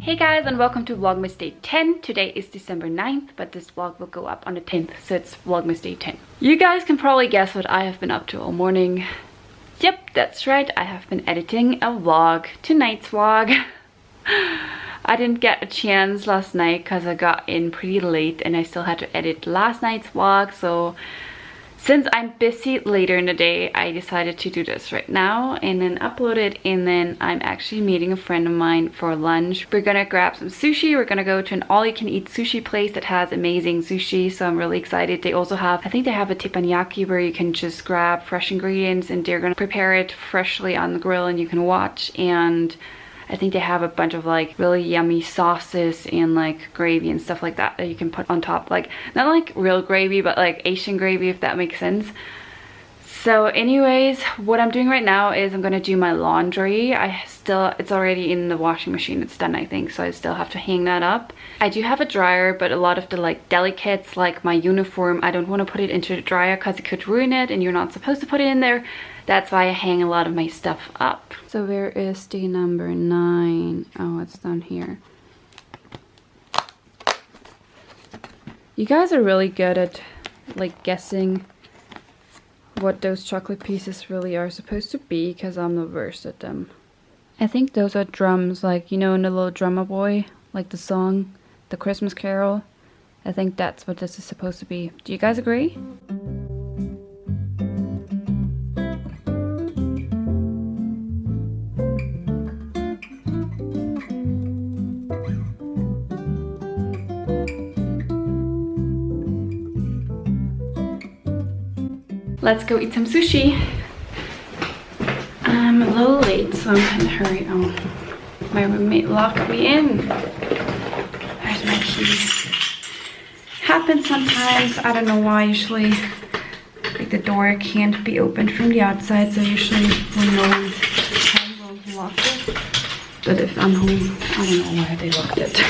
Hey guys, and welcome to Vlogmas Day 10. Today is December 9th, but this vlog will go up on the 10th, so it's Vlogmas Day 10. You guys can probably guess what I have been up to all morning. Yep, that's right, I have been editing a vlog, tonight's vlog. I didn't get a chance last night because I got in pretty late and I still had to edit last night's vlog, so since I'm busy later in the day, I decided to do this right now and then upload it, and then I'm actually meeting a friend of mine for lunch. We're gonna grab some sushi. We're gonna go to an all-you-can-eat sushi place that has amazing sushi, so I'm really excited. They also have, I think they have a teppanyaki where you can just grab fresh ingredients and they're gonna prepare it freshly on the grill and you can watch, and I think they have a bunch of like really yummy sauces and like gravy and stuff like that you can put on top. Like not like real gravy, but like Asian gravy, if that makes sense. So anyways, what I'm doing right now is I'm gonna do my laundry. It's already in the washing machine. It's done, I think, so I still have to hang that up. I do have a dryer, but a lot of the like delicates, like my uniform, I don't want to put it into the dryer because it could ruin it and you're not supposed to put it in there. That's why I hang a lot of my stuff up. So where is the number 9? Oh, it's down here. You guys are really good at like guessing what those chocolate pieces really are supposed to be, because I'm the worst at them. I think those are drums, like, you know, in the Little Drummer Boy, like the song, the Christmas Carol. I think that's what this is supposed to be. Do you guys agree? Let's go eat some sushi. I'm a little late, so I'm gonna hurry. Oh, my roommate locked me in. There's my keys. Happens sometimes. I don't know why. Usually, like the door can't be opened from the outside, so usually when no one's home, we'll lock it. But if I'm home, I don't know why they locked it.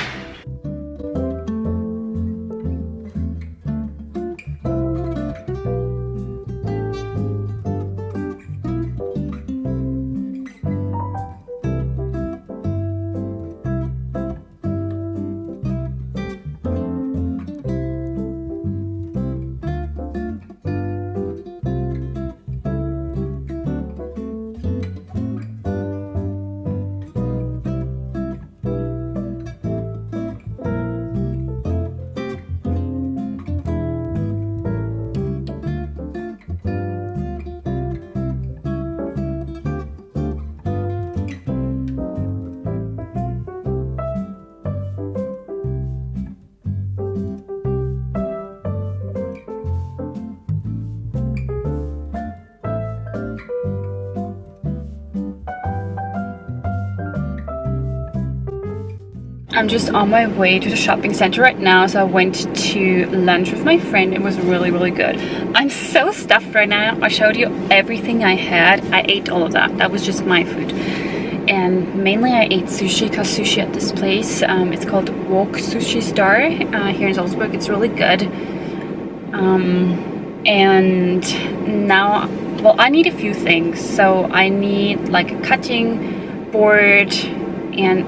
I'm just on my way to the shopping center right now, so I went to lunch with my friend. It was really, really good. I'm so stuffed right now. I showed you everything I had. I ate all of that. That was just my food. And mainly I ate sushi, because sushi at this place, it's called Wok Sushi Star here in Salzburg. It's really good. And now, well, I need a few things. So I need like a cutting board, and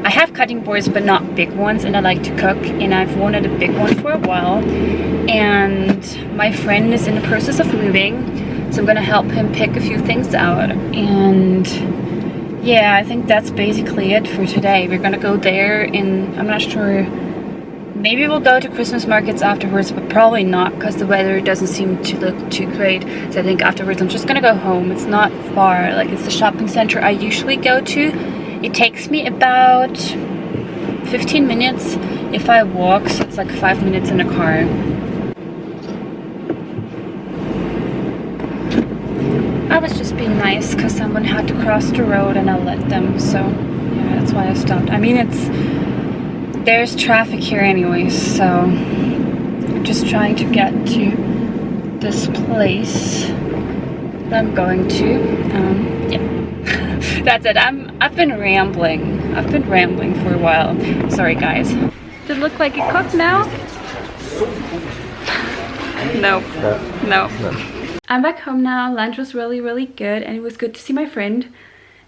I have cutting boards but not big ones, and I like to cook, and I've wanted a big one for a while, and my friend is in the process of moving, so I'm gonna help him pick a few things out. And yeah, I think that's basically it for today. We're gonna go there, and I'm not sure, maybe we'll go to Christmas markets afterwards, but probably not because the weather doesn't seem to look too great. So I think afterwards I'm just gonna go home. It's not far, like it's the shopping center I usually go to. It takes me about 15 minutes if I walk, so it's like 5 minutes in a car. I was just being nice because someone had to cross the road and I let them, so yeah, that's why I stopped. I mean, there's traffic here anyways, so I'm just trying to get to this place that I'm going to. Yeah. That's it. I've been rambling. I've been rambling for a while. Sorry, guys. Does it look like it cooked now? No. I'm back home now. Lunch was really, really good, and it was good to see my friend.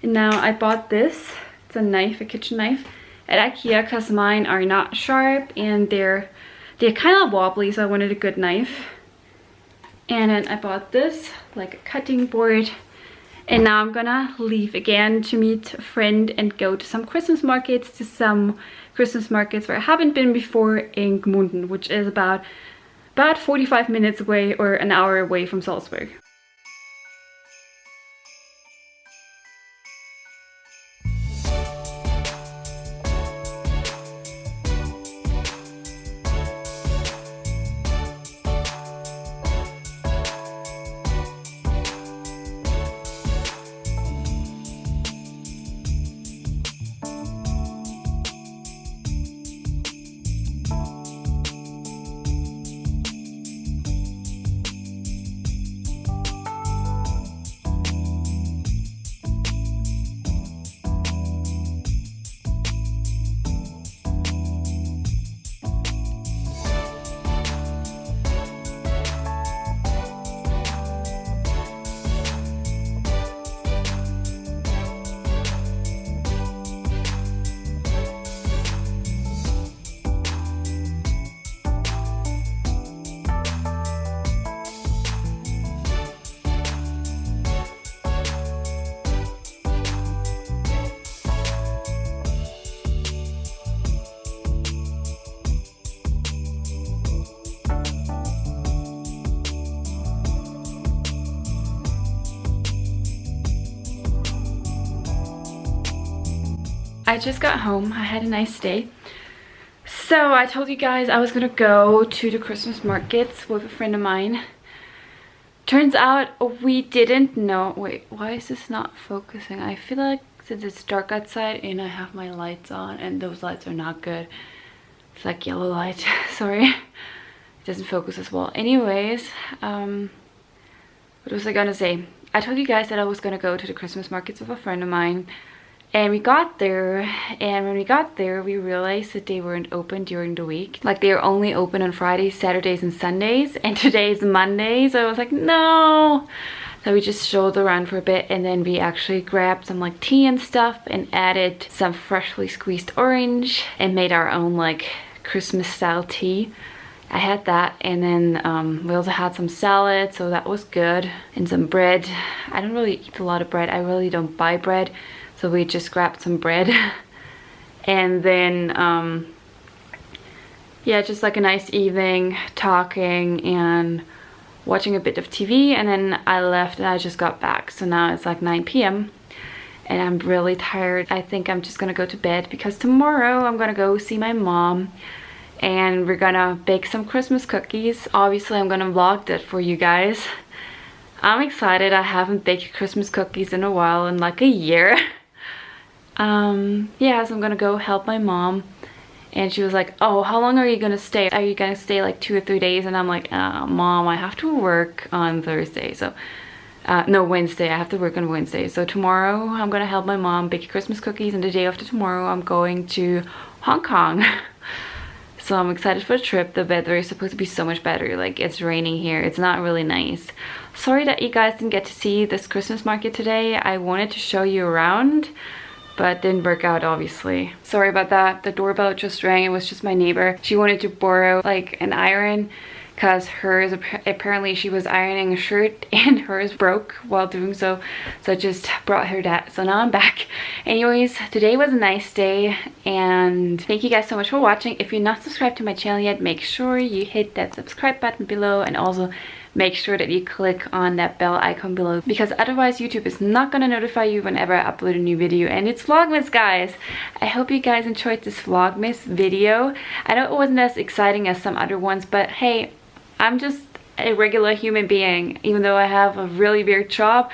And now I bought this. It's a knife, a kitchen knife. at Ikea because mine are not sharp and they're kind of wobbly, so I wanted a good knife. And then I bought this, like a cutting board. And now I'm gonna leave again to meet a friend and go to some Christmas markets, where I haven't been before in Gmunden, which is about 45 minutes away or an hour away from Salzburg. I just got home. I had a nice day. So I told you guys I was gonna go to the Christmas markets with a friend of mine. Turns out we didn't know. Wait, why is this not focusing? I feel like since it's dark outside and I have my lights on and those lights are not good. It's like yellow light. Sorry. It doesn't focus as well. Anyways, what was I gonna say? I told you guys that I was gonna go to the Christmas markets with a friend of mine. And we got there, and when we got there, we realized that they weren't open during the week. Like, they were only open on Fridays, Saturdays, and Sundays. And today is Monday, so I was like, no! So we just strolled around for a bit, and then we actually grabbed some like tea and stuff and added some freshly squeezed orange and made our own like Christmas style tea. I had that, and then we also had some salad, so that was good. And some bread. I don't really eat a lot of bread. I really don't buy bread. So we just grabbed some bread and then yeah, just like a nice evening talking and watching a bit of TV, and then I left and I just got back. So now it's like 9 p.m. and I'm really tired. I think I'm just gonna go to bed because tomorrow I'm gonna go see my mom and we're gonna bake some Christmas cookies. Obviously I'm gonna vlog that for you guys. I'm excited. I haven't baked Christmas cookies in a while, in like a year. Yeah, so I'm gonna go help my mom, and she was like, oh, how long are you gonna stay? Are you gonna stay like 2 or 3 days? And I'm like, Mom, I have to work on Thursday, so no, Wednesday. I have to work on Wednesday, so tomorrow I'm gonna help my mom bake Christmas cookies, and the day after tomorrow I'm going to Hong Kong. So I'm excited for the trip. The weather is supposed to be so much better. Like, it's raining here. It's not really nice. Sorry that you guys didn't get to see this Christmas market today. I wanted to show you around, but didn't work out, obviously. Sorry about that. The doorbell just rang. It was just my neighbor. She wanted to borrow like an iron because hers, apparently she was ironing a shirt and hers broke while doing so. So I just brought her that. So now I'm back. Anyways, today was a nice day, and thank you guys so much for watching. If you're not subscribed to my channel yet, make sure you hit that subscribe button below, and also make sure that you click on that bell icon below, because otherwise YouTube is not gonna notify you whenever I upload a new video. And it's Vlogmas, guys. I hope you guys enjoyed this Vlogmas video. I know it wasn't as exciting as some other ones, but hey, I'm just a regular human being, even though I have a really weird job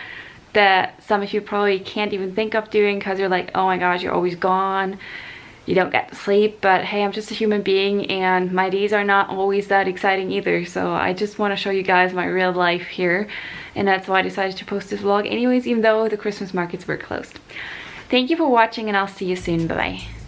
that some of you probably can't even think of doing because you're like, oh my gosh, you're always gone, you don't get to sleep. But hey, I'm just a human being, and my days are not always that exciting either. So I just want to show you guys my real life here, and that's why I decided to post this vlog anyways, even though the Christmas markets were closed. Thank you for watching, and I'll see you soon. Bye bye.